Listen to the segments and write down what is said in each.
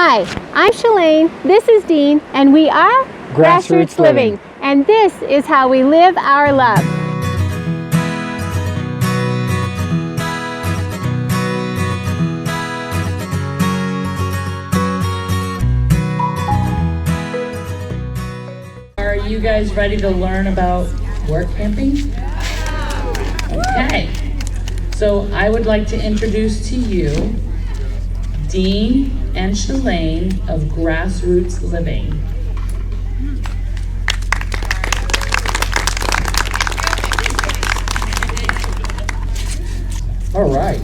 Hi, I'm Shalane, this is Dean, and we are GrassRoots Living. And this is how we live our love. Are you guys ready to learn about work camping? Okay. So I would like to introduce to you Dean and Shalane of GrassRoots Living. All right.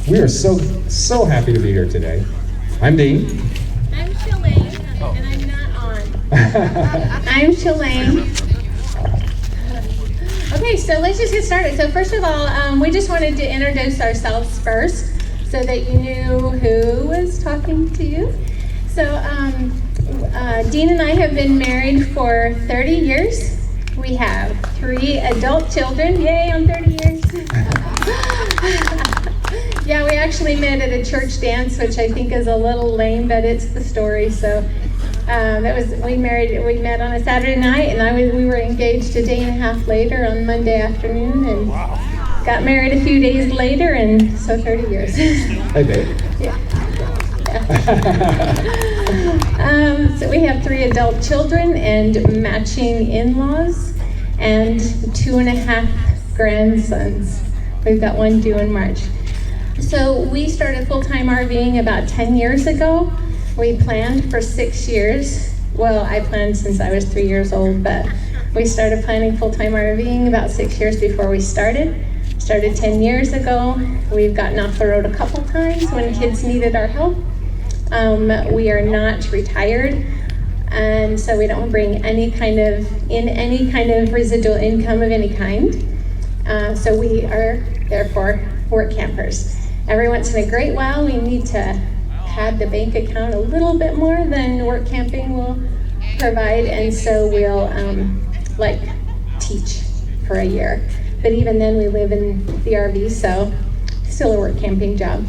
We are so happy to be here today. I'm Dean. I'm Shalane, and I'm not on. I'm Shalane. Okay, so let's just get started. So first of all, we just wanted to introduce ourselves first so that you knew who was talking to you. So Dean and I have been married for 30 years. We have 3 adult children. Yay, on 30 years. Yeah, we actually met at a church dance, which I think is a little lame, but it's the story. So we met on a Saturday night, and we were engaged a day and a half later on Monday afternoon, and got married a few days later, and so 30 years. Hey, babe. Yeah. So we have 3 adult children and matching in-laws, and 2.5 grandsons. We've got 1 due in March. So we started full-time RVing about 10 years ago. We planned for 6 years. Well, I planned since I was 3 years old, but we started planning full-time RVing about 6 years before we started. Started 10 years ago. We've gotten off the road a couple times when kids needed our help. We are not retired, and so we don't bring any kind of residual income of any kind. So we are therefore work campers. Every once in a great while, we need to pad the bank account a little bit more than work camping will provide, and so we'll teach for a year. But even then, we live in the RV, so still a work camping job.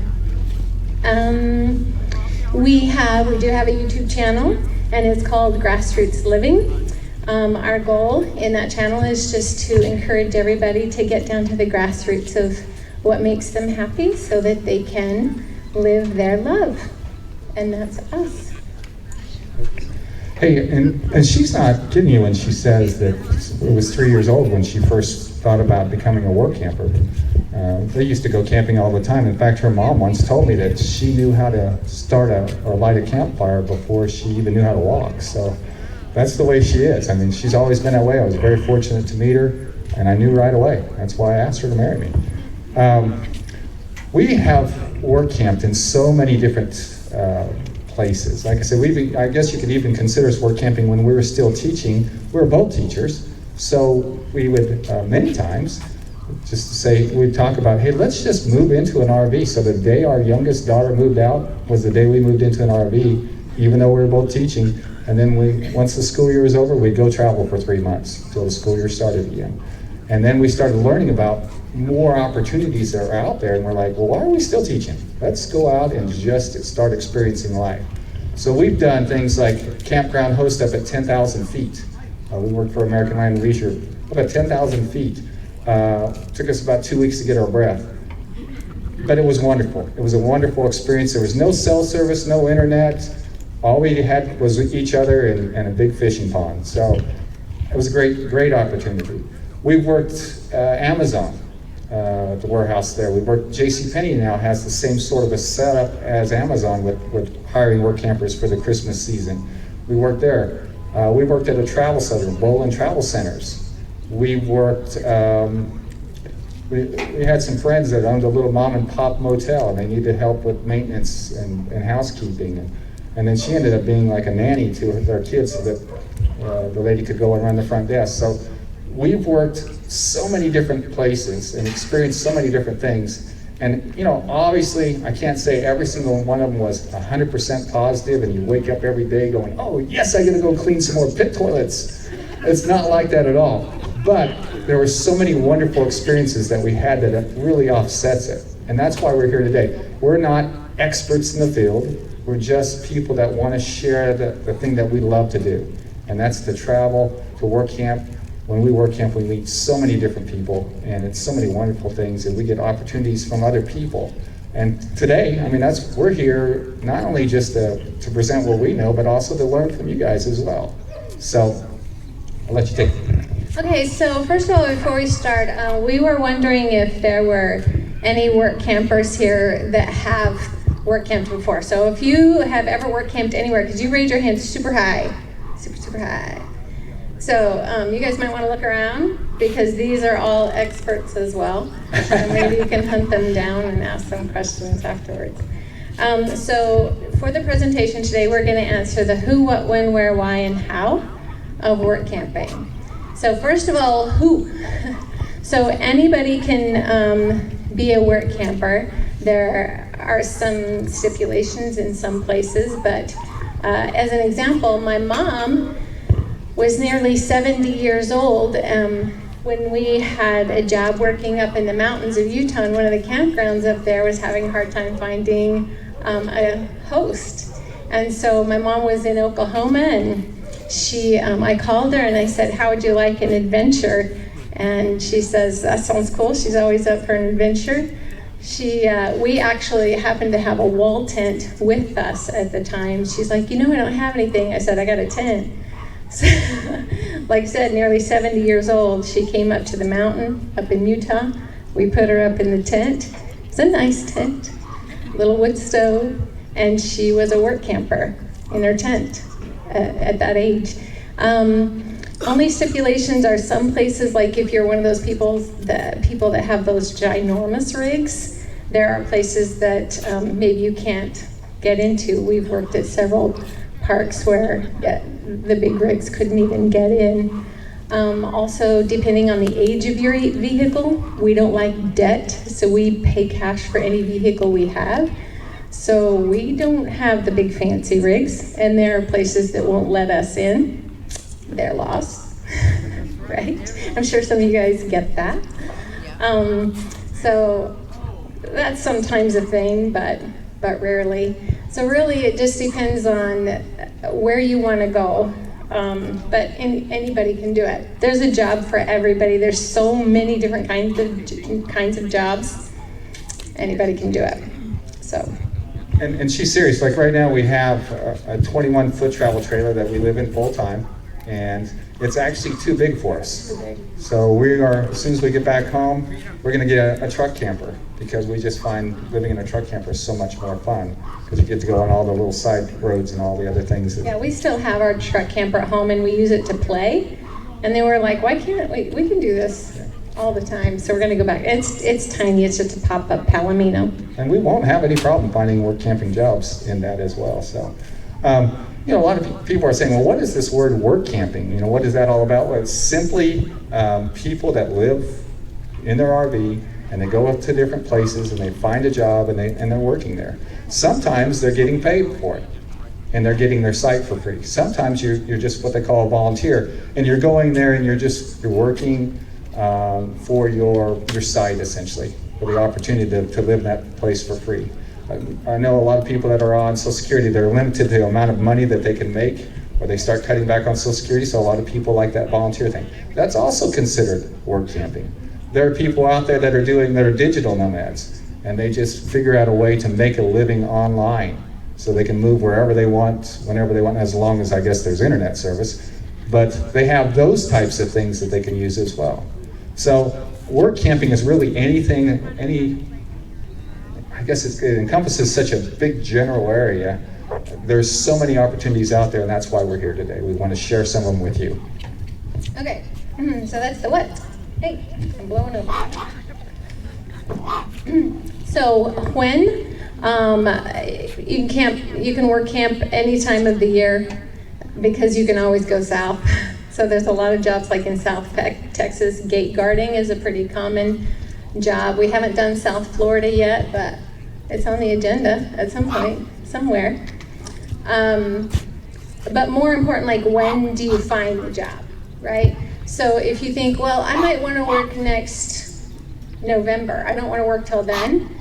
We do have a YouTube channel, and it's called GrassRoots Living. Our goal in that channel is just to encourage everybody to get down to the grassroots of what makes them happy so that they can live their love. And that's us. Hey, and she's not kidding you when she says that it was 3 years old when she first thought about becoming a work camper. They used to go camping all the time. In fact, her mom once told me that she knew how to start or light a campfire before she even knew how to walk. So that's the way she is. I mean, she's always been that way. I was very fortunate to meet her, and I knew right away. That's why I asked her to marry me. We have work camped in so many different places. Like I said, I guess you could even consider us work camping when we were still teaching. We were both teachers, so we would many times just say, we'd talk about, hey, let's just move into an RV. So the day our youngest daughter moved out was the day we moved into an RV, even though we were both teaching. And then once the school year was over, we'd go travel for 3 months until the school year started again. And then we started learning about more opportunities that are out there, and we're like, well, why are we still teaching? Let's go out and just start experiencing life. So we've done things like campground host up at 10,000 feet. We worked for American Land and Leisure up at 10,000 feet. Took us about 2 weeks to get our breath. But it was wonderful. It was a wonderful experience. There was no cell service, no internet. All we had was each other and a big fishing pond. So it was a great opportunity. We've worked Amazon, the warehouse there. We worked, JCPenney now has the same sort of a setup as Amazon with hiring work campers for the Christmas season. We worked there. We worked at a travel center, Bowling Travel Centers. We worked, we had some friends that owned a little mom and pop motel, and they needed help with maintenance and housekeeping. And then she ended up being like a nanny to their kids so that the lady could go and run the front desk. So we've worked so many different places and experienced so many different things. And, obviously, I can't say every single one of them was 100% positive, and you wake up every day going, oh, yes, I gotta go clean some more pit toilets. It's not like that at all. But there were so many wonderful experiences that we had that it really offsets it. And that's why we're here today. We're not experts in the field. We're just people that want to share the thing that we love to do, and that's to travel, to work camp. When we work camp, we meet so many different people, and it's so many wonderful things, and we get opportunities from other people. And today, I mean, we're here not only just to present what we know, but also to learn from you guys as well. So I'll let you take it. Okay, so first of all, before we start, we were wondering if there were any work campers here that have work camped before. So if you have ever work camped anywhere, could you raise your hand super high? Super high. So you guys might want to look around, because these are all experts as well. Maybe you can hunt them down and ask them questions afterwards. So for the presentation today, we're going to answer the who, what, when, where, why, and how of work camping. So first of all, who? So anybody can be a work camper. There are some stipulations in some places, but as an example, my mom was nearly 70 years old when we had a job working up in the mountains of Utah, and one of the campgrounds up there was having a hard time finding a host. And so my mom was in Oklahoma, and I called her and I said, how would you like an adventure? And she says, that sounds cool. She's always up for an adventure. We actually happened to have a wall tent with us at the time. She's like, I don't have anything. I said, I got a tent. So, like I said, nearly 70 years old, she came up to the mountain up in Utah. We put her up in the tent. It's a nice tent, little wood stove, and she was a work camper in her tent at that age. Only stipulations are some places, like if you're one of those people that have those ginormous rigs, there are places that maybe you can't get into. We've worked at several parks where the big rigs couldn't even get in. Also, depending on the age of your vehicle, we don't like debt, so we pay cash for any vehicle we have. So we don't have the big fancy rigs, and there are places that won't let us in. They're lost, right? I'm sure some of you guys get that. So that's sometimes a thing, but rarely. So really, it just depends on where you want to go. But anybody can do it. There's a job for everybody. There's so many different kinds of jobs. Anybody can do it. So. And she's serious. Like right now, we have a 21-foot travel trailer that we live in full time, and it's actually too big for us. So as soon as we get back home, we're going to get a truck camper, because we just find living in a truck camper is so much more fun, because you get to go on all the little side roads and all the other things. Yeah, we still have our truck camper at home, and we use it to play. And they were like, why can't we can do this all the time. So we're going to go back. It's tiny. It's just a pop-up Palomino. And we won't have any problem finding work camping jobs in that as well. So, a lot of people are saying, well, what is this word work camping? What is that all about? Well, it's simply people that live in their RV, and they go up to different places, and they find a job, and they're working there. Sometimes they're getting paid for it, and they're getting their site for free. Sometimes you're just what they call a volunteer, and you're going there and you're working for your site, essentially, for the opportunity to live in that place for free. I know a lot of people that are on Social Security, they're limited to the amount of money that they can make, or they start cutting back on Social Security, so a lot of people like that volunteer thing. That's also considered work camping. There are people out there that are digital nomads, and they just figure out a way to make a living online, so they can move wherever they want, whenever they want, as long as, I guess, there's internet service. But they have those types of things that they can use as well. So work camping is really I guess it encompasses such a big general area. There's so many opportunities out there, and that's why we're here today. We want to share some of them with you. Okay, so that's the what. Hey, I'm blowing over. So when you can work camp any time of the year, because you can always go south. So there's a lot of jobs like in South Texas. Gate guarding is a pretty common job. We haven't done South Florida yet, but it's on the agenda at some point, somewhere. But more important, like, when do you find the job, right? So if you think, well, I might want to work next November. I don't want to work till then.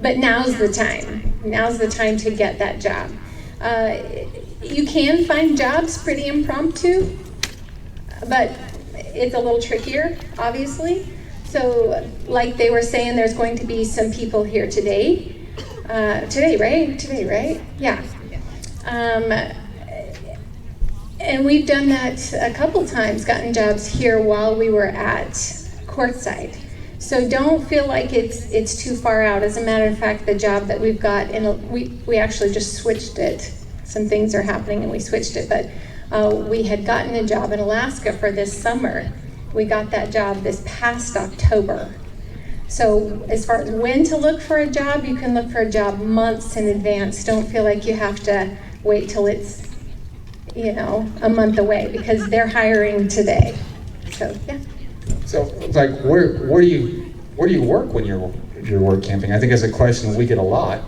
but now's the time. Now's the time to get that job. You can find jobs pretty impromptu, but it's a little trickier, obviously. So like they were saying, there's going to be some people here today. Today, right? Yeah. And we've done that a couple times, gotten jobs here while we were at courtside. So don't feel like it's too far out. As a matter of fact, the job that we've got, we actually just switched it. Some things are happening and we switched it, but we had gotten a job in Alaska for this summer. We got that job this past October. So as far as when to look for a job, you can look for a job months in advance. Don't feel like you have to wait till it's, a month away, because they're hiring today. So, yeah. So, like, where do you work when you're work camping? I think it's a question we get a lot.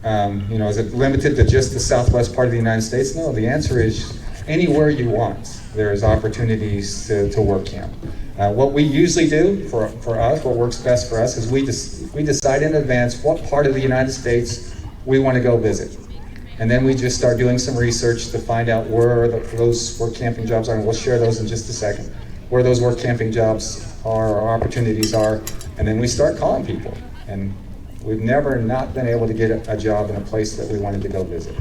Is it limited to just the southwest part of the United States? No, the answer is anywhere you want. There's opportunities to work camp. What we usually do for us, what works best for us, is we decide in advance what part of the United States we want to go visit. And then we just start doing some research to find out where those work camping jobs are, and we'll share those in just a second, where those work camping jobs are, or opportunities are, and then we start calling people. And we've never not been able to get a job in a place that we wanted to go visit.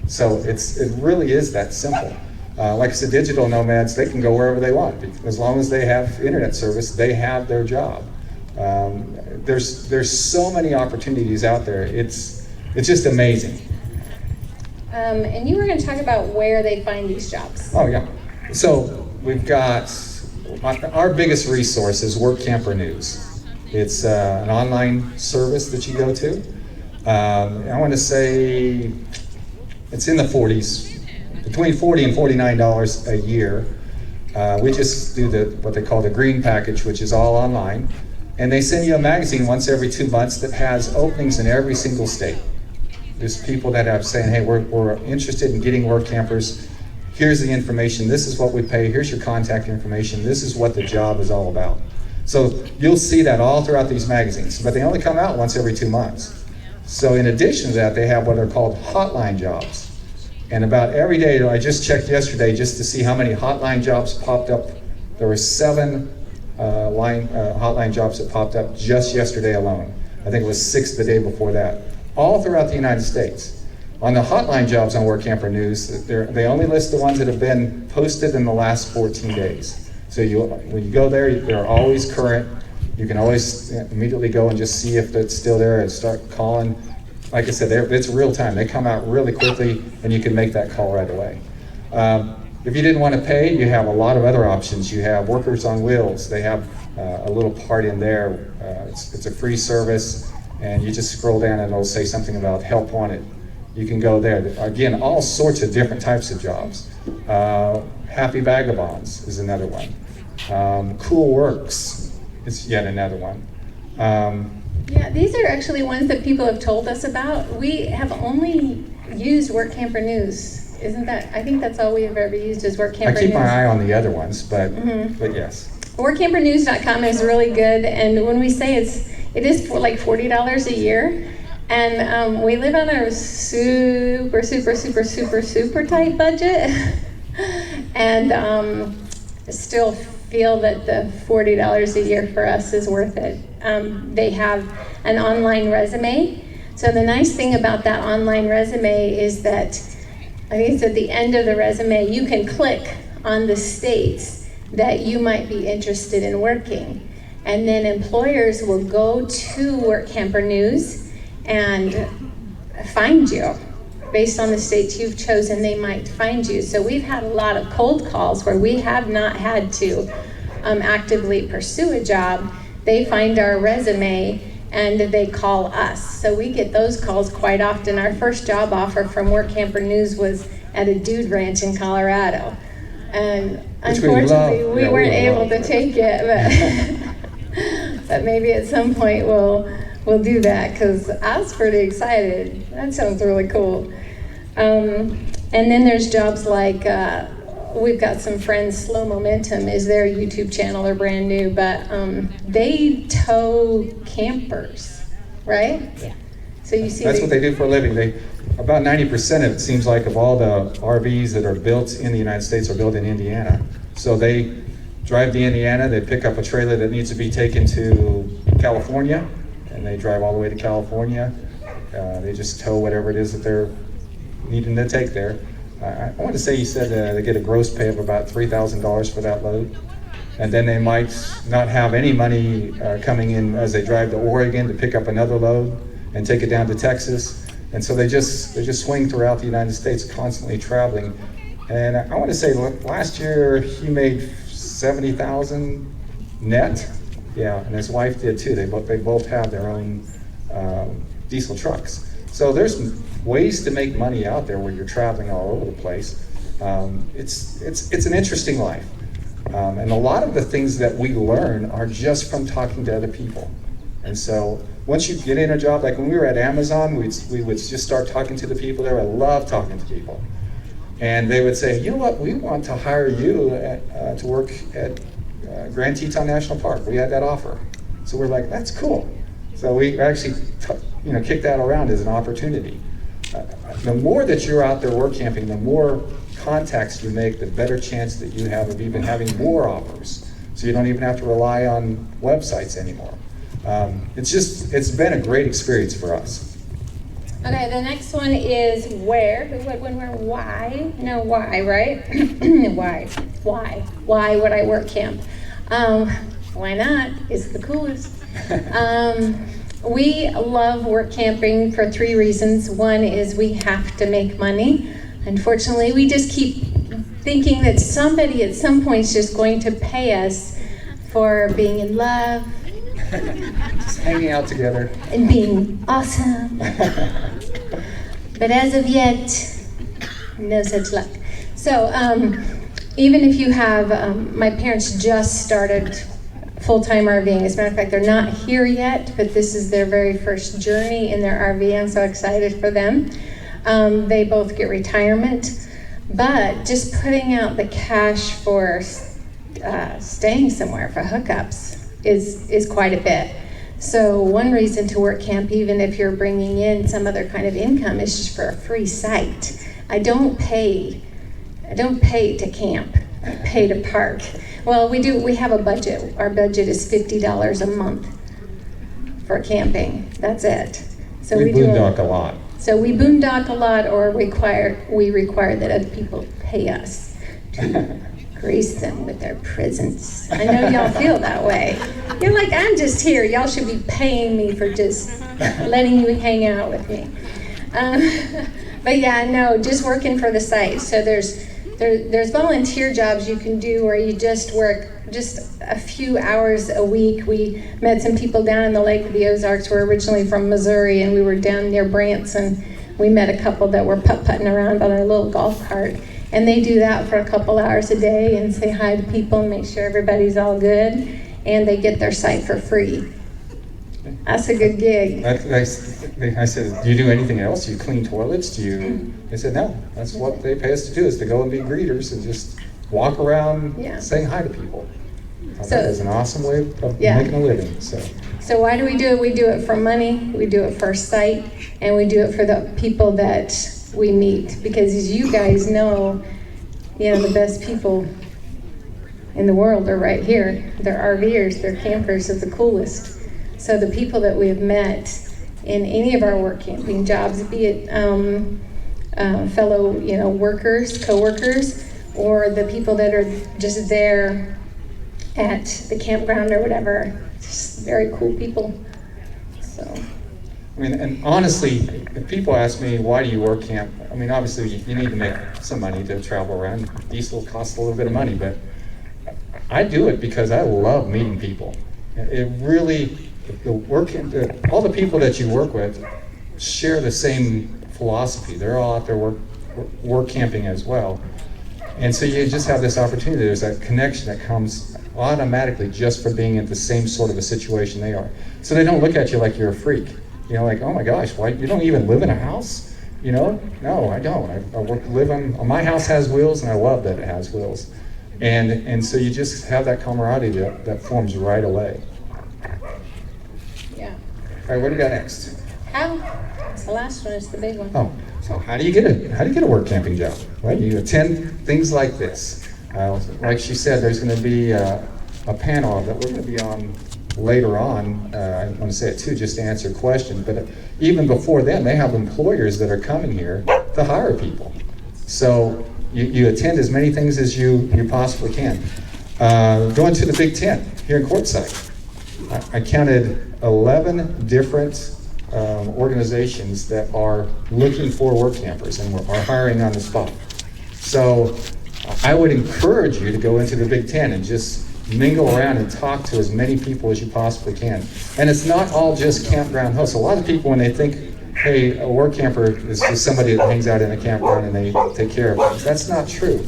So it really is that simple. Like I said, digital nomads, they can go wherever they want. As long as they have internet service, they have their job. There's so many opportunities out there. It's just amazing. And you were going to talk about where they find these jobs. Oh, yeah. So we've got, our biggest resource is Work Camper News. It's an online service that you go to. I want to say it's in the 40s, between $40 and $49 a year. We just do what they call the green package, which is all online. And they send you a magazine once every 2 months that has openings in every single state. There's people that are saying, hey, we're interested in getting work campers. Here's the information. This is what we pay. Here's your contact information. This is what the job is all about. So you'll see that all throughout these magazines, but they only come out once every 2 months. So in addition to that, they have what are called hotline jobs. And about every day, I just checked yesterday just to see how many hotline jobs popped up. There were 7 hotline jobs that popped up just yesterday alone. I think it was 6 the day before that. All throughout the United States. On the hotline jobs on Work Camper News, they only list the ones that have been posted in the last 14 days. So when you go there, they're always current. You can always immediately go and just see if it's still there and start calling. Like I said, it's real time. They come out really quickly, and you can make that call right away. If you didn't want to pay, you have a lot of other options. You have Workers on Wheels. They have a little part in there. It's a free service. And you just scroll down and it'll say something about help wanted. You can go there. Again, all sorts of different types of jobs. Happy Vagabonds is another one. Cool Works is yet another one. Yeah, these are actually ones that people have told us about. We have only used Work Camper News. Isn't that, I think that's all we have ever used is Work Camper News. I keep my eye on the other ones, but yes. WorkCamperNews.com is really good, and when we say it is for like $40 a year, and we live on a super tight budget, and still feel that the $40 a year for us is worth it. They have an online resume. So the nice thing about that online resume is that, I think it's at the end of the resume, you can click on the states that you might be interested in working. And then employers will go to Work Camper News and find you. Based on the states you've chosen, they might find you. So we've had a lot of cold calls where we have not had to actively pursue a job. They find our resume and they call us. So we get those calls quite often. Our first job offer from Work Camper News was at a dude ranch in Colorado. And unfortunately, we weren't able to take it, but maybe at some point we'll do that, because I was pretty excited. That sounds really cool. And then there's jobs like, we've got some friends, Slow Momentum is their YouTube channel, they're brand new, but they tow campers, right? Yeah. So you see, That's what they do for a living. About 90% of it seems like of all the RVs that are built in the United States are built in Indiana. So they drive to Indiana, they pick up a trailer that needs to be taken to California, and they drive all the way to California. They just tow whatever it is that they're needing to take there. I want to say he said they get a gross pay of about $3,000 for that load. And then they might not have any money coming in as they drive to Oregon to pick up another load and take it down to Texas. And so they just swing throughout the United States, constantly traveling. And I want to say last year he made 70,000 net. Yeah, and his wife did too. They both have their own diesel trucks. So there's ways to make money out there where you're traveling all over the place. It's an interesting life. And a lot of the things that we learn are just from talking to other people. And so once you get in a job, like when we were at Amazon, we would just start talking to the people there. I love talking to people. And they would say, you know what, we want to hire you to work at Grand Teton National Park. We had that offer. So we're like, that's cool. So we actually kicked that around as an opportunity. The more that you're out there work camping, the more contacts you make, the better chance that you have of even having more offers. So you don't even have to rely on websites anymore. It's been a great experience for us. okay, the next one is where? Why? No, why, right? Why would I work camp? Why not? It's the coolest. We love work camping for 3 reasons. One is we have to make money. Unfortunately, we just keep thinking that somebody at some point is just going to pay us for being in love. Just hanging out together. And being awesome. But as of yet, no such luck. So even if you have, my parents just started full-time RVing. As a matter of fact, they're not here yet, but this is their very first journey in their RV. I'm so excited for them. They both get retirement, but just putting out the cash for staying somewhere for hookups is quite a bit. So one reason to work camp, even if you're bringing in some other kind of income, is just for a free site. I don't pay to camp. I pay to park. Well, we have a budget. Our budget is $50 a month for camping. That's it. So we boondock a lot. So we boondock a lot, or we require that other people pay us to grace them with their presence. I know y'all feel that way. You're like, I'm just here. Y'all should be paying me for just letting you hang out with me. But yeah, no, just working for the site. So there's volunteer jobs you can do where you just work just a few hours a week. We met some people down in the Lake of the Ozarks. We're originally from Missouri, and we were down near Branson. We met a couple that were putt-putting around on a little golf cart. And they do that for a couple hours a day and say hi to people and make sure everybody's all good. And they get their site for free. That's a good gig. I said, do you do anything else? Do you clean toilets? They said, no. That's what they pay us to do, is to go and be greeters and just walk around saying hi to people. So that is an awesome way of making a living. So why do we do it? We do it for money, we do it for site, and we do it for the people that we meet. Because as you guys know, the best people in the world are right here. They're RVers, they're campers, they're the coolest. So the people that we've met in any of our work camping jobs, be it fellow workers, co-workers, or the people that are just there at the campground or whatever, just very cool people. So. I mean, and honestly, if people ask me, why do you work camp? I mean, obviously you need to make some money to travel around. Diesel costs a little bit of money, but I do it because I love meeting people. It really, all the people that you work with share the same philosophy. They're all out there work camping as well. And so you just have this opportunity. There's that connection that comes automatically just for being in the same sort of a situation they are. So they don't look at you like you're a freak. Like, oh my gosh, why, you don't even live in a house? No, I don't. My house has wheels, and I love that it has wheels. And so you just have that camaraderie that forms right away. Yeah. All right, what do you got next? That's the last one, it's the big one. Oh, so how do you get a work camping job? Well, you attend things like this. Like she said, there's going to be a panel that we're going to be on later on. I want to say it too, just to answer questions. But even before then, they have employers that are coming here to hire people. So you attend as many things as you possibly can. Going to the Big Ten here in Quartzsite, I counted 11 different organizations that are looking for work campers and are hiring on the spot. So I would encourage you to go into the Big Ten and just mingle around and talk to as many people as you possibly can. And it's not all just campground hosts. A lot of people, when they think, hey, a work camper is just somebody that hangs out in a campground and they take care of things. That's not true.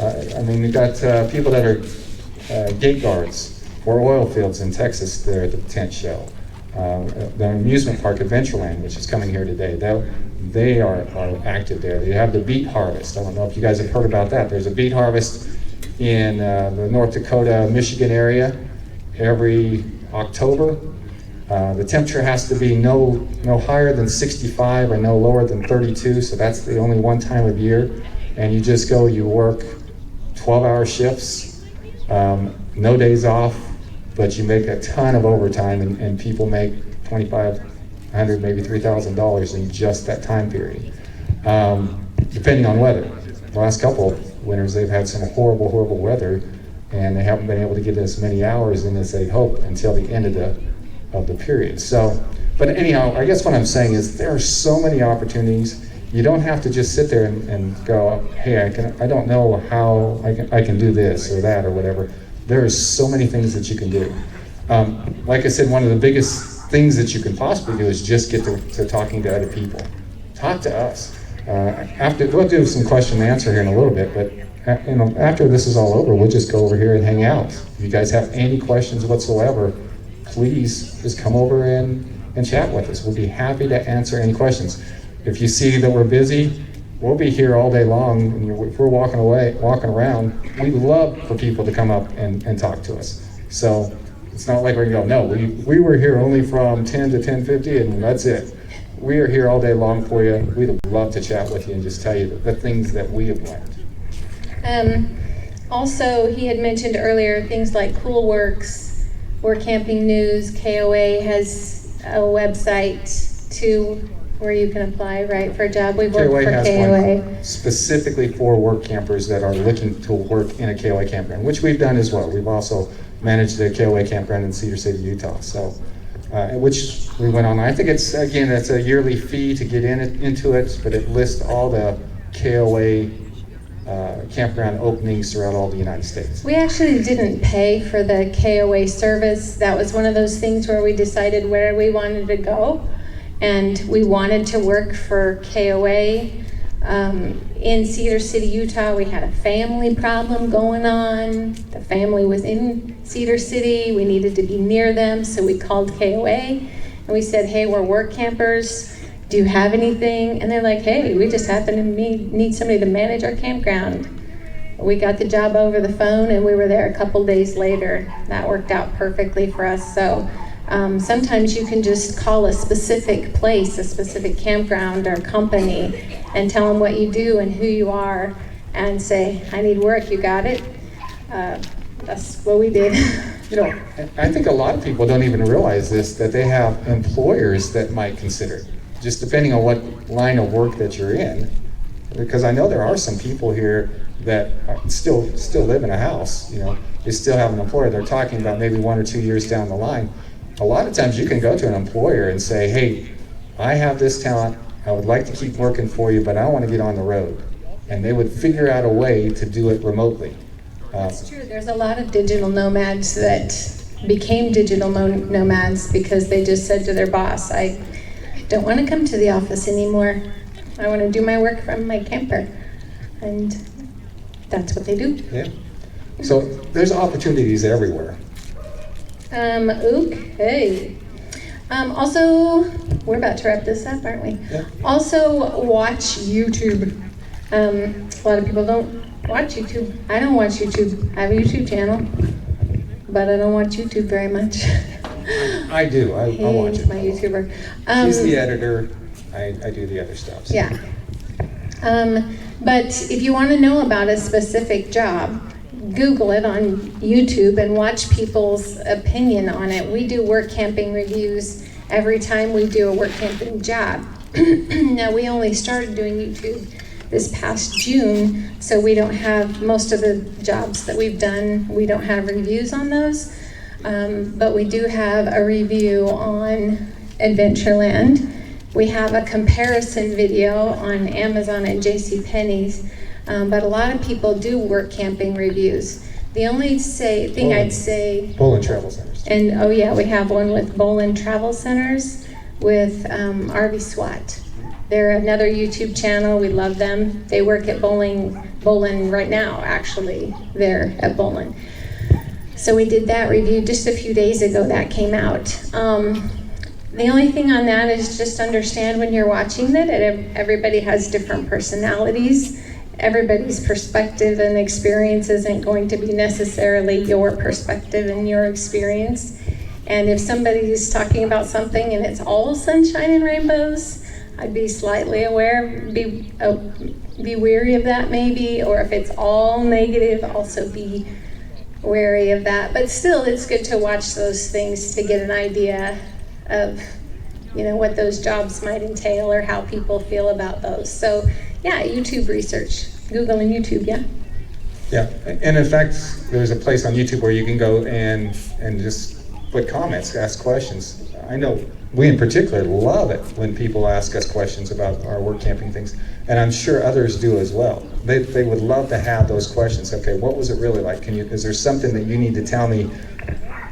I mean, we've got people that are gate guards for oil fields in Texas there at the tent show. The amusement park, Adventureland, which is coming here today, they are active there. They have the beet harvest. I don't know if you guys have heard about that. There's a beet harvest in the North Dakota, Michigan area every October. The temperature has to be no higher than 65 or no lower than 32, so that's the only one time of year. And you just go, you work 12-hour shifts, no days off, but you make a ton of overtime, and people make $2,500, maybe $3,000 in just that time period, depending on weather. The last couple of winters, they've had some horrible, horrible weather, and they haven't been able to get as many hours in as they'd hoped until the end of the period. So, but anyhow, I guess what I'm saying is there are so many opportunities. You don't have to just sit there and go, hey, I don't know how I can do this or that or whatever. There are so many things that you can do. Like I said, one of the biggest things that you can possibly do is just get to talking to other people. Talk to us. We'll do some question and answer here in a little bit, but after this is all over, we'll just go over here and hang out. If you guys have any questions whatsoever, please just come over and chat with us. We'll be happy to answer any questions. If you see that we're busy, we'll be here all day long. And if we're walking around, we love for people to come up and talk to us. So it's not like we're going to go, no, we were here only from 10 to 10:50 and that's it. We are here all day long for you. We'd love to chat with you and just tell you the things that we have learned. Also, he had mentioned earlier things like Cool Works, Workamping News, KOA has a website too where you can apply, right, for a job. We've worked KOA for has KOA. one specifically for work campers that are looking to work in a KOA campground, which we've done as well. We've also managed the KOA campground in Cedar City, Utah. So, which we went on. I think it's a yearly fee to get into it, but it lists all the KOA campground openings throughout all the United States. We actually didn't pay for the KOA service. That was one of those things where we decided where we wanted to go, and we wanted to work for KOA. In Cedar City, Utah, we had a family problem going on. The family was in Cedar City. We needed to be near them, so we called KOA and we said, hey, we're work campers. Do you have anything? And they're like, hey, we just happen to need somebody to manage our campground. We got the job over the phone and we were there a couple days later. That worked out perfectly for us. So sometimes you can just call a specific place, a specific campground or company, and tell them what you do and who you are and say, I need work, you got it? That's what we did. You know, I think a lot of people don't even realize this, that they have employers that might consider it, just depending on what line of work that you're in. Because I know there are some people here that still live in a house, you know, they still have an employer. They're talking about maybe 1 or 2 years down the line. A lot of times you can go to an employer and say, hey, I have this talent, I would like to keep working for you, but I want to get on the road. And they would figure out a way to do it remotely. That's true. There's a lot of digital nomads that became digital nomads because they just said to their boss, I don't want to come to the office anymore. I want to do my work from my camper. And that's what they do. Yeah. So there's opportunities everywhere. Okay. Also, we're about to wrap this up, aren't we? Yeah. Also, watch YouTube. A lot of people don't watch YouTube. I don't watch YouTube. I have a YouTube channel, but I don't watch YouTube very much. I do. I watch He's it. my YouTuber. She's the editor. I do the other stuff. So. Yeah. But if you want to know about a specific job, Google it on YouTube and watch people's opinion on it. We do work camping reviews every time we do a work camping job. Now, we only started doing YouTube this past June, so we don't have most of the jobs that we've done, we don't have reviews on those. But we do have a review on Adventureland. We have a comparison video on Amazon and JCPenney's, but a lot of people do work camping reviews. The only thing I'd say... Bolin Travel Centers. And, oh yeah, we have one with Bolin Travel Centers with RV SWAT. They're another YouTube channel. We love them. They work at Bolin right now, actually. They're at Bolin. So we did that review just a few days ago. That came out. The only thing on that is just understand when you're watching that everybody has different personalities. Everybody's perspective and experience isn't going to be necessarily your perspective and your experience. And if somebody's talking about something and it's all sunshine and rainbows, I'd be slightly aware, be wary of that maybe, or if it's all negative, also be wary of that. But still, it's good to watch those things to get an idea of, what those jobs might entail or how people feel about those. So, yeah, YouTube research, Google and YouTube, yeah. Yeah, and in fact, there's a place on YouTube where you can go and just put comments, ask questions. I know we in particular love it when people ask us questions about our work camping things, and I'm sure others do as well. They would love to have those questions. Okay, what was it really like? Is there something that you need to tell me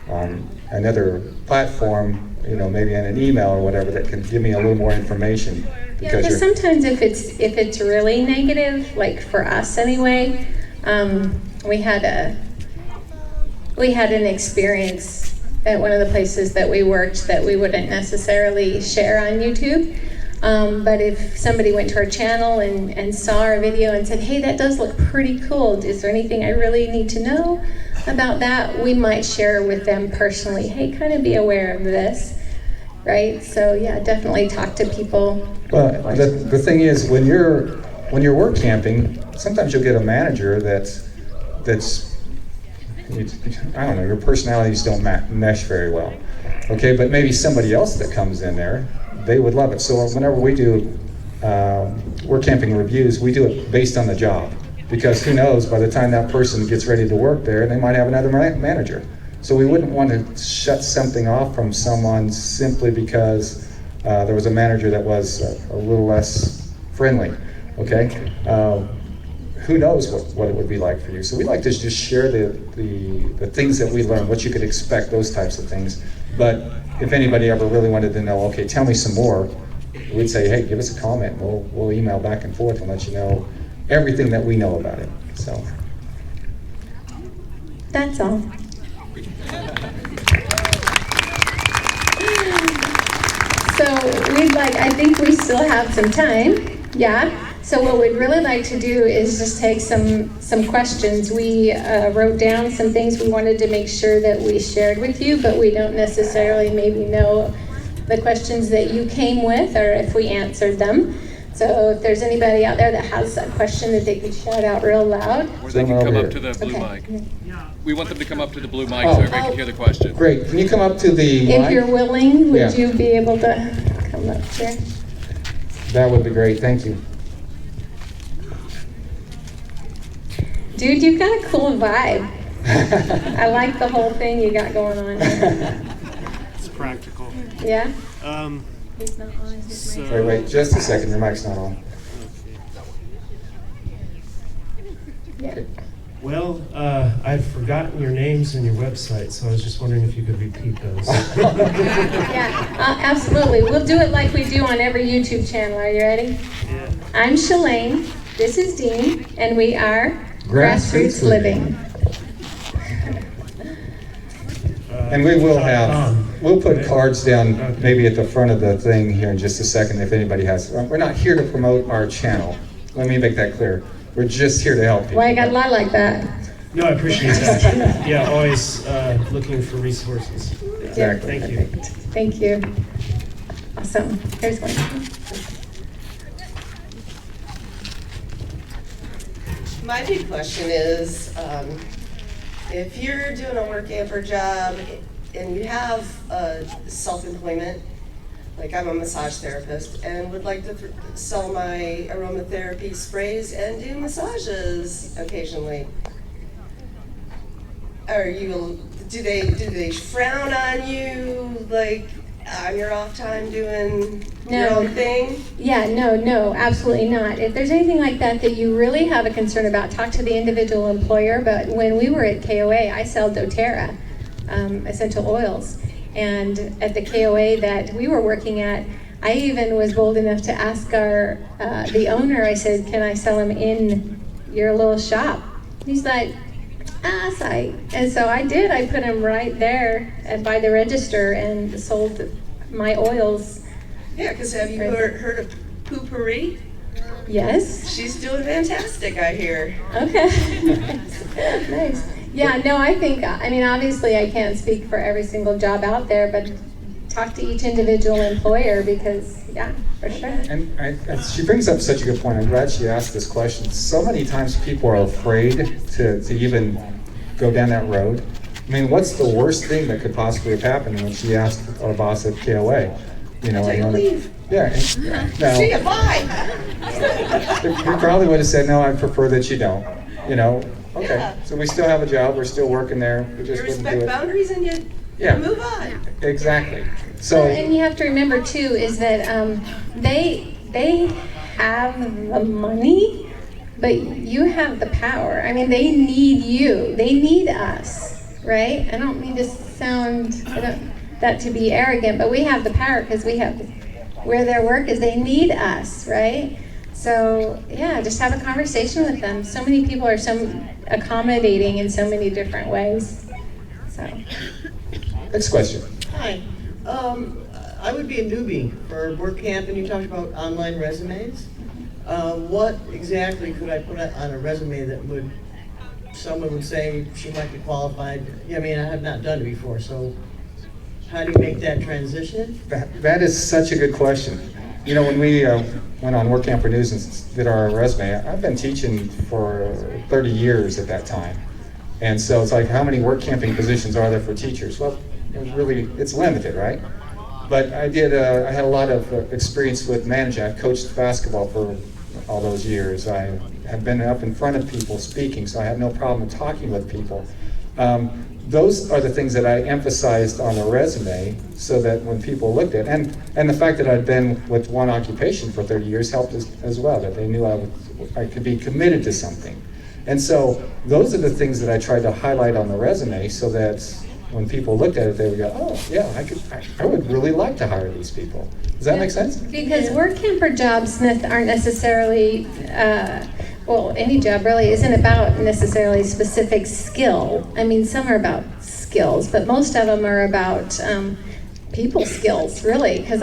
on another platform, maybe in an email or whatever, that can give me a little more information? Because sometimes if it's really negative, like for us anyway, we had an experience at one of the places that we worked that we wouldn't necessarily share on YouTube. But if somebody went to our channel and saw our video and said, hey, that does look pretty cool, is there anything I really need to know about that? We might share with them personally, hey, kind of be aware of this, right? So yeah, definitely talk to people. Well, the thing is, when you're work camping, sometimes you'll get a manager that's I don't know, your personalities don't mesh very well. Okay, but maybe somebody else that comes in there, they would love it. So whenever we do work camping reviews, we do it based on the job. Because who knows, by the time that person gets ready to work there, they might have another manager. So we wouldn't want to shut something off from someone simply because there was a manager that was a little less friendly, okay? Who knows what it would be like for you. So we like to just share the things that we learned, what you could expect, those types of things. But if anybody ever really wanted to know, okay, tell me some more, we'd say, hey, give us a comment. We'll email back and forth and let you know everything that we know about it. So that's all. So I think we still have some time, yeah? So what we'd really like to do is just take some questions. We wrote down some things we wanted to make sure that we shared with you, but we don't necessarily maybe know the questions that you came with or if we answered them. So if there's anybody out there that has a question that they could shout out real loud. Or they can come up to the blue mic. We want them to come up to the blue mic so everybody can hear the question. Great. Can you come up to the mic? If you're willing, would you be able to come up here? That would be great. Thank you. Dude, you've got a cool vibe. I like the whole thing you got going on. It's practical. Yeah? He's not on his mic. Wait, just a second. Your mic's not on. Yeah. Well, I'd forgotten your names and your website, so I was just wondering if you could repeat those. Yeah, absolutely. We'll do it like we do on every YouTube channel. Are you ready? Yeah. I'm Shalane. This is Dean, and we are GrassRoots Living. And we will we'll put cards down maybe at the front of the thing here in just a second if anybody has. We're not here to promote our channel. Let me make that clear. We're just here to help people. Why you gotta lie like that? No, I appreciate that. Yeah, always looking for resources. Exactly. Thank you. Thank you. Awesome. Here's one. My big question is, if you're doing a work camper job and you have self-employment, like I'm a massage therapist and would like to sell my aromatherapy sprays and do massages occasionally, do they frown on you, like on your off time doing your own thing? Yeah, no, absolutely not. If there's anything like that that you really have a concern about, talk to the individual employer. But when we were at KOA, I sell doTERRA, essential oils. And at the KOA that we were working at, I even was bold enough to ask the owner, I said, can I sell them in your little shop? He's like, site. And so I did. I put them right there by the register and sold my oils. Yeah, because have you heard of Poopery? Yes. She's doing fantastic, I hear. Okay. Nice. Yeah, no, I think, obviously I can't speak for every single job out there, but talk to each individual employer because, yeah, for sure. And she brings up such a good point. I'm glad she asked this question. So many times people are afraid to even go down that road. I mean, what's the worst thing that could possibly have happened when she asked our boss at KOA? Leave. Yeah. No. See you, bye. He probably would have said, no, I prefer that you don't. Okay, Yeah. so we still have a job, we're still working there, we just You wouldn't do respect it. boundaries and you move on. Exactly. Well, So, and you have to remember too is that they have the money, but you have the power. I mean, they need you. They need us, right? I don't mean to sound that to be arrogant, but we have the power because where their work is. They need us, right? So yeah, just have a conversation with them. So many people are so accommodating in so many different ways. So. next question. Hi. I would be a newbie for WorkCamp, and you talked about online resumes. What exactly could I put on a resume that someone would say she might be qualified? I mean, I have not done it before, so how do you make that transition? That is such a good question. When we went on WorkCamper News and did our resume, I've been teaching for 30 years at that time. And so it's like, how many work camping positions are there for teachers? Well, it's limited, right? But I had a lot of experience with managing. I've coached basketball for all those years. I have been up in front of people speaking, so I have no problem talking with people. Those are the things that I emphasized on the resume so that when people looked at it, and the fact that I'd been with one occupation for 30 years helped as well, that they knew I could be committed to something. And so those are the things that I tried to highlight on the resume so that when people looked at it, they would go, oh, yeah, I would really like to hire these people. Does that make sense? Because work camper jobs aren't necessarily, any job really isn't about necessarily specific skill. I mean, some are about skills, but most of them are about people skills, really. Because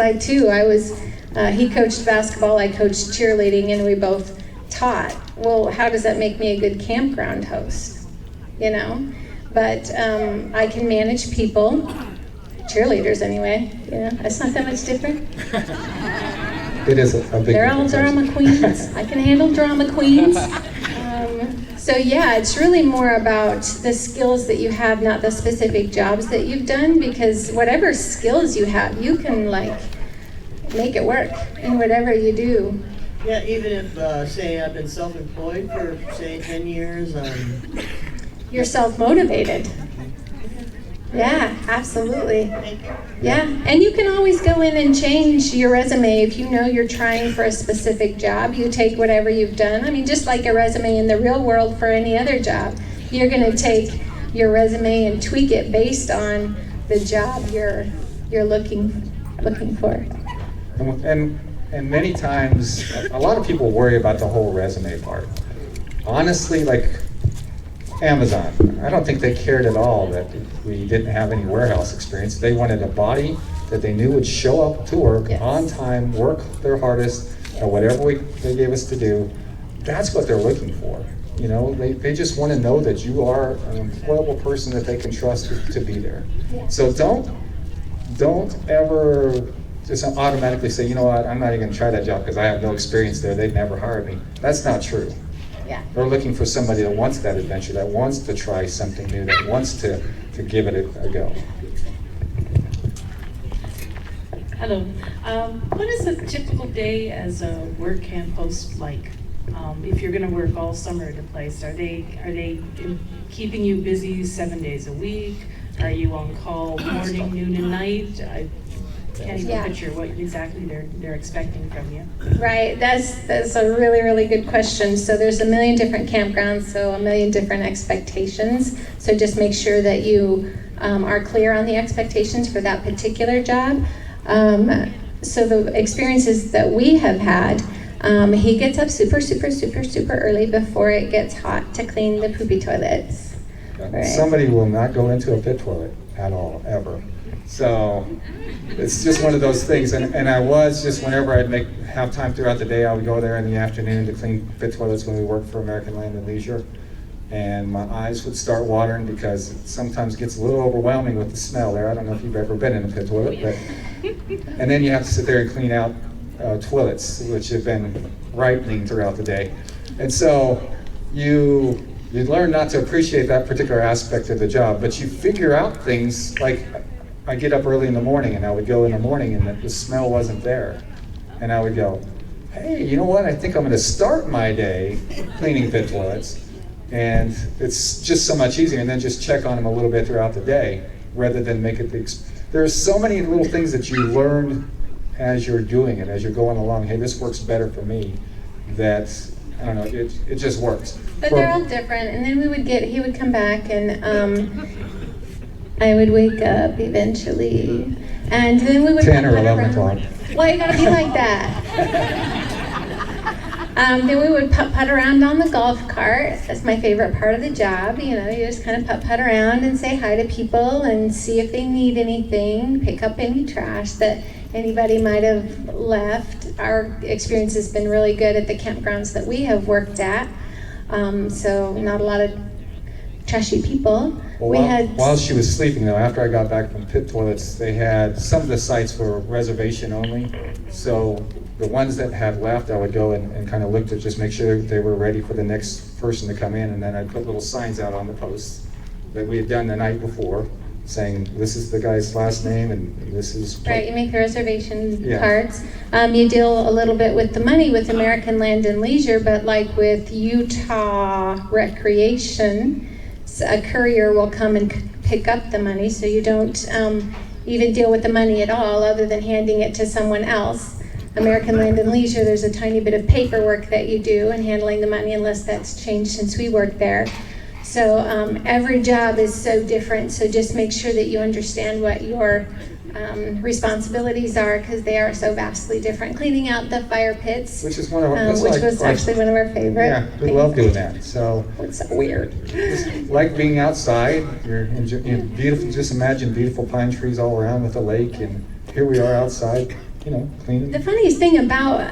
he coached basketball, I coached cheerleading, and we both taught. Well, how does that make me a good campground host? But I can manage people, cheerleaders anyway. That's not that much different. It is a big They're all drama queens. I can handle drama queens. So yeah, it's really more about the skills that you have, not the specific jobs that you've done, because whatever skills you have, you can make it work in whatever you do. Yeah, even if, say, I've been self-employed for, say, 10 years. You're self-motivated. Yeah, absolutely. Yeah, and you can always go in and change your resume if you know you're trying for a specific job. You take whatever you've done. I mean, just like a resume in the real world for any other job, you're going to take your resume and tweak it based on the job you're looking for. And many times, a lot of people worry about the whole resume part. Honestly, like Amazon, I don't think they cared at all that we didn't have any warehouse experience. They wanted a body that they knew would show up to work on time, work their hardest, and whatever they gave us to do. That's what they're looking for. They just want to know that you are an employable person that they can trust to be there. So don't ever just automatically say, you know what, I'm not even going to try that job because I have no experience there. They'd never hire me. That's not true. Yeah. We're looking for somebody that wants that adventure, that wants to try something new, that wants to give it a go. Hello. What is a typical day as a work camp host like? If you're going to work all summer at a place, are they keeping you busy 7 days a week? Are you on call morning, noon, and night? I can't even picture what exactly they're expecting from you. Right, that's a really, really good question. So there's a million different campgrounds, so a million different expectations. So just make sure that you are clear on the expectations for that particular job. So the experiences that we have had, he gets up super early before it gets hot to clean the poopy toilets. Right. Somebody will not go into a pit toilet at all, ever. So it's just one of those things. And I was just, whenever I'd have time throughout the day, I would go there in the afternoon to clean pit toilets when we worked for American Land and Leisure. And my eyes would start watering because it sometimes gets a little overwhelming with the smell there. I don't know if you've ever been in a pit toilet, but and then you have to sit there and clean out toilets, which have been ripening throughout the day. And so you learn not to appreciate that particular aspect of the job, but you figure out things like, I get up early in the morning and I would go in the morning and the smell wasn't there. And I would go, hey, you know what? I think I'm going to start my day cleaning pit toilets. And it's just so much easier, and then just check on them a little bit throughout the day rather than make it there's so many little things that you learn as you're doing it, as you're going along. Hey, this works better for me. That, I don't know, it just works. But they're all different, and then he would come back, and I would wake up eventually, and then we would 10 or putt 11 around. o'clock. Well, you gotta be like that. Then we would putt around on the golf cart. That's my favorite part of the job. You know, you just kind of putt around and say hi to people and see if they need anything, pick up any trash that anybody might have left. Our experience has been really good at the campgrounds that we have worked at. So not a lot of trashy people. Well, while she was sleeping, though, after I got back from pit toilets, they had, some of the sites were reservation only. So the ones that had left, I would go and kind of look to just make sure they were ready for the next person to come in. And then I'd put little signs out on the posts that we had done the night before, saying this is the guy's last name and this is... Right, you make the reservation cards. You deal a little bit with the money with American Land and Leisure, but like with Utah Recreation, a courier will come and pick up the money, so you don't even deal with the money at all other than handing it to someone else. American Land and Leisure, there's a tiny bit of paperwork that you do in handling the money, unless that's changed since we worked there. So every job is so different, so just make sure that you understand what your responsibilities are, because they are so vastly different. Cleaning out the fire pits, Which is one of our, actually one of our favorite. Yeah, we things. love doing that. So It's so weird. just like being outside, you're beautiful. Just imagine beautiful pine trees all around with a lake, and here we are outside, you know, cleaning. The funniest thing about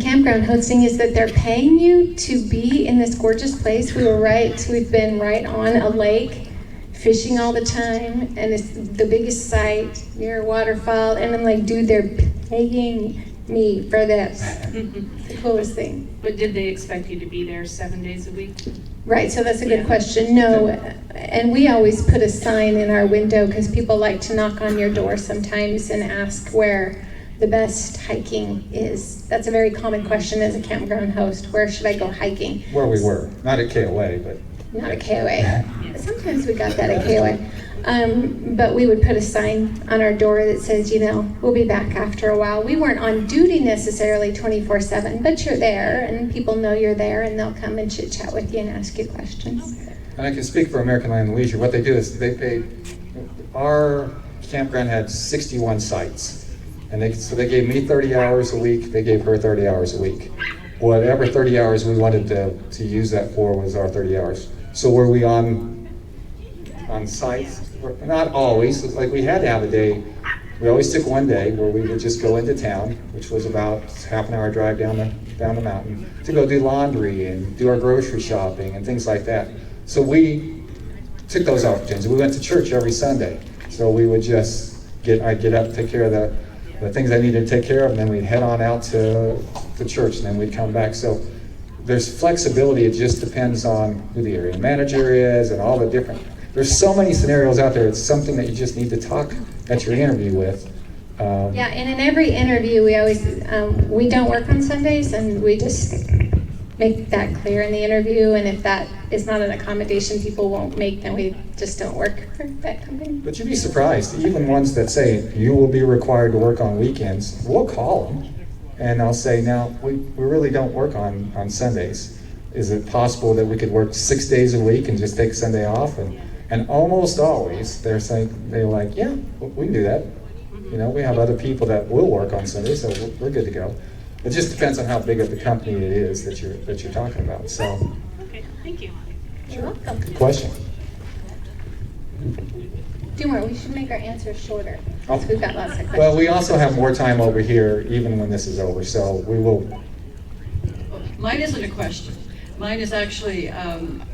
campground hosting is that they're paying you to be in this gorgeous place. We've been right on a lake, fishing all the time, and it's the biggest site near a waterfall, and I'm like, dude, they're paying me for this. The coolest thing. But did they expect you to be there 7 days a week? Right, so that's a good question. No, and we always put a sign in our window because people like to knock on your door sometimes and ask where the best hiking is. That's a very common question as a campground host. Where should I go hiking? Where we were, not at KOA, but Not a KOA. Sometimes we got that at KOA. But we would put a sign on our door that says, you know, we'll be back after a while. We weren't on duty necessarily 24/7, but you're there and people know you're there and they'll come and chit chat with you and ask you questions. and I can speak for American Land and Leisure. What they do is they paid, our campground had 61 sites. And so they gave me 30 hours a week, they gave her 30 hours a week. Whatever 30 hours we wanted to use that for was our 30 hours. So were we on sites? Not always, like we had to have a day. We always took one day where we would just go into town, which was about half an hour drive down the mountain, to go do laundry and do our grocery shopping and things like that. So we took those opportunities. We went to church every Sunday. So we would just I'd get up, take care of the things I needed to take care of, and then we'd head on out to the church, and then we'd come back. So there's flexibility. It just depends on who the area manager is and all the different, there's so many scenarios out there. It's something that you just need to talk at your interview with. Yeah, and in every interview, we always, we don't work on Sundays, and we just make that clear in the interview, and if that is not an accommodation people won't make, then we just don't work for that company. But you'd be surprised, even ones that say you will be required to work on weekends, we'll call them and I'll say, now, we really don't work on Sundays. Is it possible that we could work 6 days a week and just take Sunday off? And almost always they're like, yeah, we can do that. You know, we have other people that will work on Sundays, so we're good to go. It just depends on how big of the company it is that you're talking about. So, Okay, thank you. You're welcome. good question. 2 more, we should make our answers shorter, Oh. because we've got lots of questions. Well, we also have more time over here, even when this is over, so we will. Mine isn't a question. Mine is actually,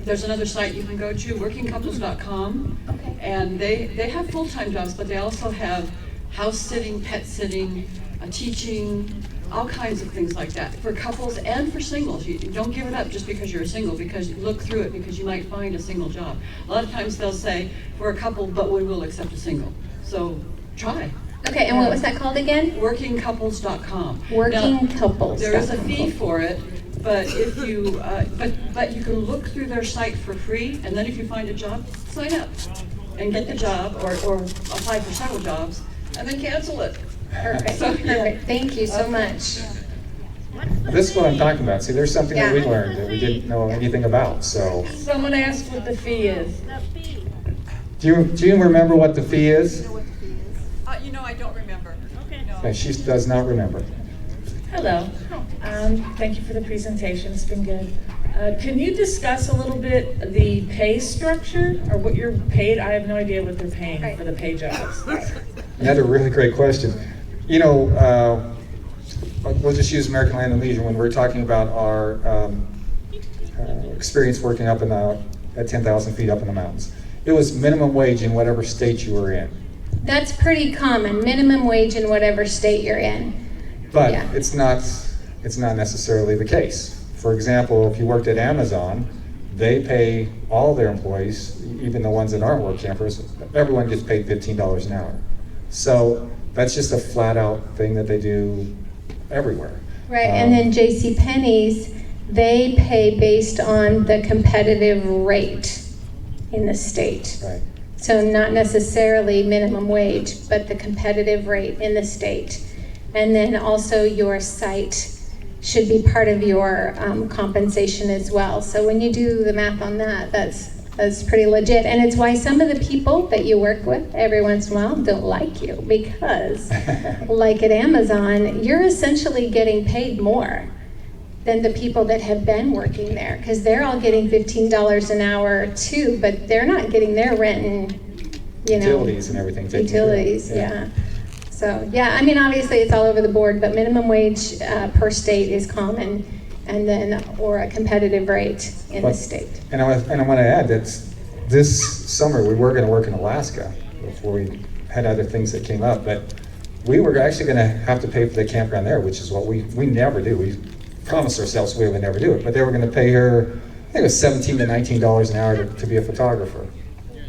there's another site you can go to, workingcouples.com. Okay. And they have full-time jobs, but they also have house sitting, pet sitting, teaching, all kinds of things like that for couples and for singles. You don't give it up just because you're a single, because you look through it, because you might find a single job. A lot of times they'll say, for a couple, but we will accept a single. So try. Okay, and what was that called again? Workingcouples.com. Working Now, Couples. there is a fee for it, but if you, but you can look through their site for free, and then if you find a job, sign up and get the job, or apply for several jobs, and then cancel it. Perfect, So, yeah. perfect. Thank you so much. This is what I'm talking about. See, there's something that we Yeah. learned that we didn't know anything about, so. Someone asked what the fee is. Do you remember what the fee is? I don't remember. Okay, she does not remember. Hello. Thank you for the presentation. It's been good. Can you discuss a little bit the pay structure, or what you're paid? I have no idea what they're paying Right. for the pay jobs. Another really great question. You know, we'll just use American Land and Leisure when we're talking about our experience working up at 10,000 feet up in the mountains. It was minimum wage in whatever state you were in. That's pretty common, minimum wage in whatever state you're in. But Yeah. it's not necessarily the case. For example, if you worked at Amazon, they pay all their employees, even the ones that aren't work campers, everyone gets paid $15 an hour. So that's just a flat out thing that they do everywhere. Right, and then J.C. Penney's, they pay based on the competitive rate in the state. Right. So not necessarily minimum wage, but the competitive rate in the state. And then also your site should be part of your compensation as well. So when you do the math on that, that's pretty legit. And it's why some of the people that you work with every once in a while don't like you, because like at Amazon, you're essentially getting paid more than the people that have been working there, because they're all getting $15 an hour too, but they're not getting their rent and, you know. Utilities and everything taken care of. Utilities, yeah. So, yeah, I mean, obviously it's all over the board, but minimum wage per state is common, and then, or a competitive rate in the state. And I want to add that this summer we were going to work in Alaska before we had other things that came up, but we were actually going to have to pay for the campground there, which is what we never do. We promised ourselves we would never do it, but they were going to pay her, I think it was $17 to $19 an hour to be a photographer,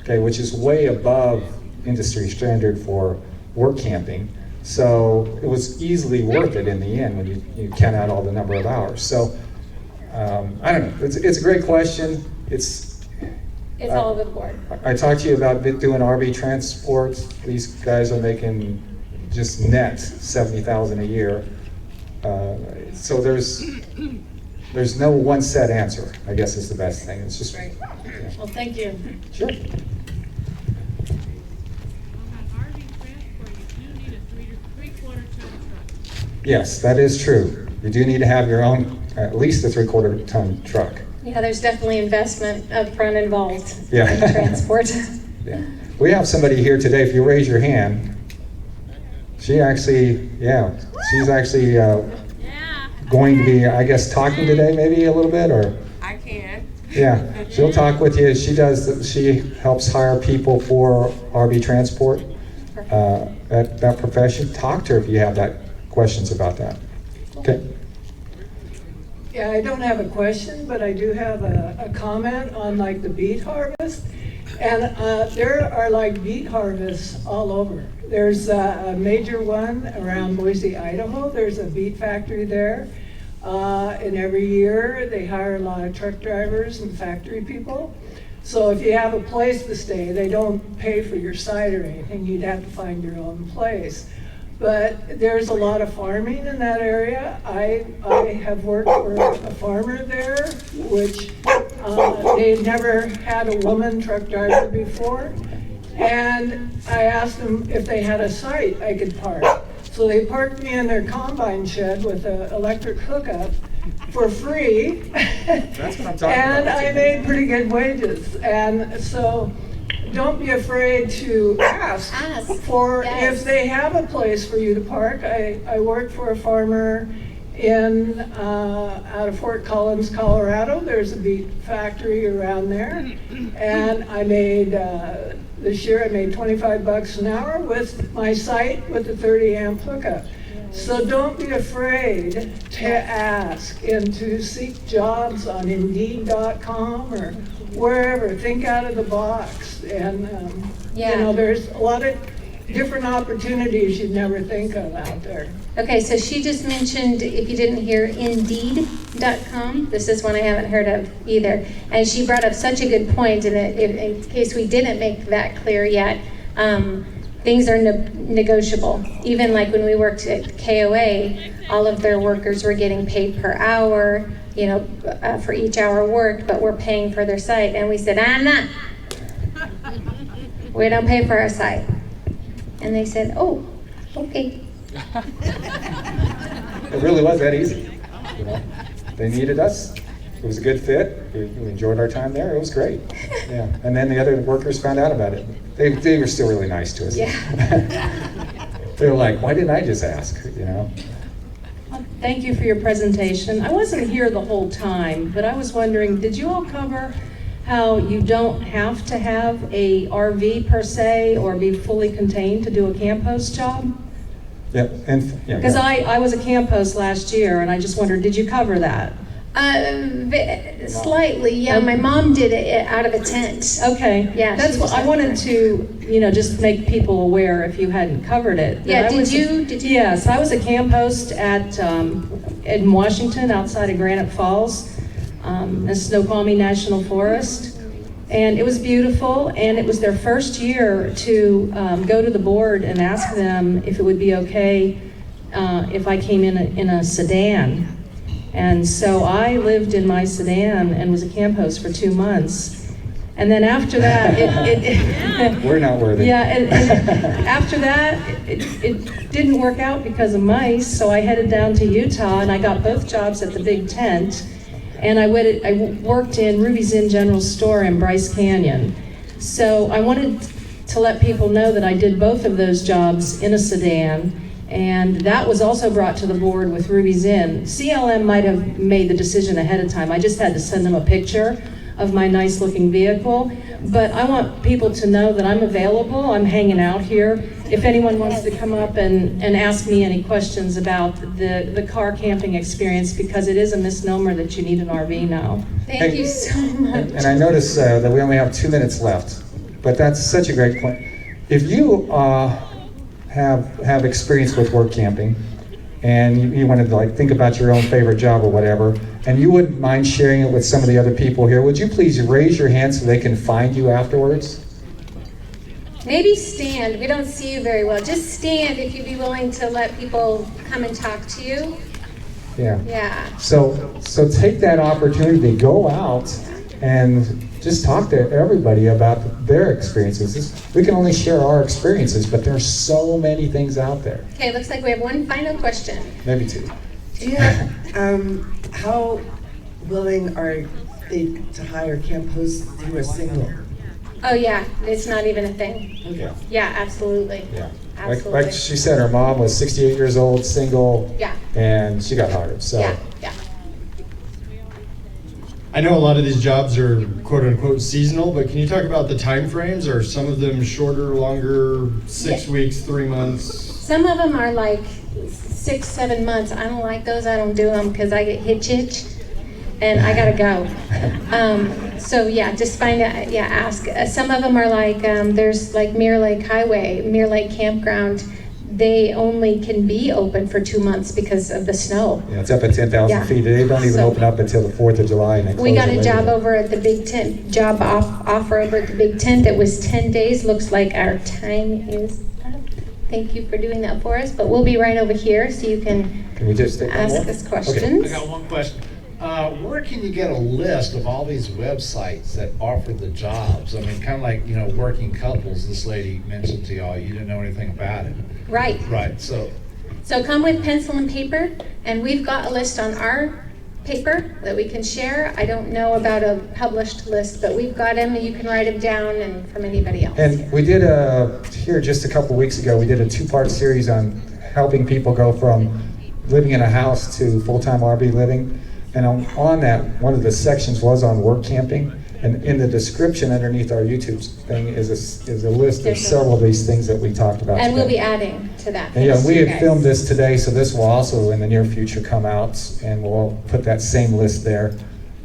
okay, which is way above industry standard for work camping. So it was easily worth it in the end when you count out all the number of hours. So I don't know. It's a great question. It's all over the board. I talked to you about doing RV transport. These guys are making just net $70,000 a year. So there's no one set answer, I guess, is the best thing. It's just Right. yeah. Well, thank you. Sure. Yes, that is true. You do need to have your own, at least a 3/4 ton truck. Yeah, there's definitely investment upfront involved Yeah. in transport. Yeah. We have somebody here today, if you raise your hand, she's actually going to be, I guess, talking today maybe a little bit, or? I can. Yeah, she'll talk with you. She helps hire people for RV transport, that profession. Talk to her if you have questions about that. Okay. Yeah, I don't have a question, but I do have a comment on like the beet harvest. And there are like beet harvests all over. There's a major one around Boise, Idaho. There's a beet factory there. And every year they hire a lot of truck drivers and factory people. So if you have a place to stay, they don't pay for your site or anything. You'd have to find your own place. But there's a lot of farming in that area. I have worked for a farmer there, which they never had a woman truck driver before. And I asked them if they had a site I could park. So they parked me in their combine shed with an electric hookup for free. That's what I'm talking And about. I made pretty good wages. And so don't be afraid to ask for yes. if they have a place for you to park. I worked for a farmer in out of Fort Collins, Colorado. There's a beet factory around there, and I made this year I made $25 an hour with my site with the 30 amp hookup. So don't be afraid to ask and to seek jobs on Indeed.com or wherever. Think out of the box, and you know, there's a lot of different opportunities you'd never think of out there. Okay, so she just mentioned, if you didn't hear, Indeed.com. This is one I haven't heard of either. And she brought up such a good point, and in case we didn't make that clear yet, things are negotiable. Even like when we worked at KOA, all of their workers were getting paid per hour, you know, for each hour worked, but we're paying for their site. And we said, nah, we don't pay for our site. And they said, oh, okay. It really was that easy. You know, they needed us. It was a good fit. We enjoyed our time there. It was great. Yeah. And then the other workers found out about it. They were still really nice to us. Yeah. They were like, why didn't I just ask? You know. Thank you for your presentation. I wasn't here the whole time, but I was wondering, did you all cover how you don't have to have a RV per se or be fully contained to do a camp host job? Yeah, and yeah. Because I was a camp host last year, and I just wondered, did you cover that? Slightly, yeah. My mom did it out of a tent. Okay. Yeah. That's what I wanted to, you know, just make people aware if you hadn't covered it. Yeah. Did you? Yes, I was a camp host at in Washington, outside of Granite Falls, in Snoqualmie National Forest, and it was beautiful. And it was their first year to go to the board and ask them if it would be okay if I came in a sedan. And so I lived in my sedan and was a camp host for 2 months. And then after that, we're not worthy. Yeah, and after that, it didn't work out because of mice. So I headed down to Utah, and I got both jobs at the big tent. And I worked in Ruby's Inn General Store in Bryce Canyon. So I wanted to let people know that I did both of those jobs in a sedan. And that was also brought to the board with Ruby's Inn. CLM might have made the decision ahead of time. I just had to send them a picture of my nice looking vehicle. But I want people to know that I'm available. I'm hanging out here. If anyone wants to come up and ask me any questions about the car camping experience, because it is a misnomer that you need an RV now. Thank you so much. And I notice that we only have 2 minutes left, but that's such a great point. If you have experience with work camping, and you wanted to like think about your own favorite job or whatever, and you wouldn't mind sharing it with some of the other people here, would you please raise your hand so they can find you afterwards? Maybe stand. We don't see you very well. Just stand if you'd be willing to let people come and talk to you. Yeah. Yeah. So take that opportunity, go out and just talk to everybody about their experiences. We can only share our experiences, but there's so many things out there. Okay, looks like we have one final question. Maybe two. Yeah. How willing are they to hire camp hosts who are single? Oh yeah, it's not even a thing. Okay. Yeah, absolutely. Yeah. Absolutely. Like she said, her mom was 68 years old, single, Yeah. and she got hired. So. Yeah. I know a lot of these jobs are quote unquote seasonal, but can you talk about the time frames? Are some of them shorter, longer, 6 weeks, 3 months? Some of them are like 6, 7 months. I don't like those. I don't do them because I get hitch. and I gotta go. So yeah, just find out, yeah, ask. Some of them are like, there's like Mirror Lake Highway, Mirror Lake Campground. They only can be open for 2 months because of the snow. Yeah, it's up at 10,000 Yeah. feet. They don't even So- open up until the 4th of July. And they We close got it a later. job over at the Big Tent, offer over at the Big Tent. It was 10 days. Looks like our time is up. Thank you for doing that for us, but we'll be right over here so you can Can we just take one ask more? us questions. I got one question. Where can you get a list of all these websites that offer the jobs? I mean, kind of like, Working Couples, this lady mentioned to y'all, you didn't know anything about it. Right. Right, so, So come with pencil and paper, and we've got a list on our paper that we can share. I don't know about a published list, but we've got them, and you can write them down, and from anybody else. And we did here just a couple weeks ago, we did a 2-part series on helping people go from living in a house to full-time RV living. And on that, one of the sections was on work camping. And in the description underneath our YouTube thing is a list of several of these things that we talked about And today. we'll be adding to that. And yeah, Thanks we to you had guys. filmed this today, so this will also in the near future come out, and we'll put that same list there.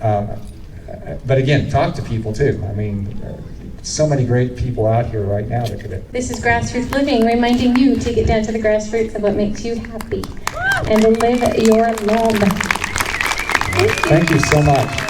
But again, talk to people too. I mean, so many great people out here right now that could. This is Grassroots Living, reminding you to get down to the grassroots of what makes you happy and to live your love. Thank you so much.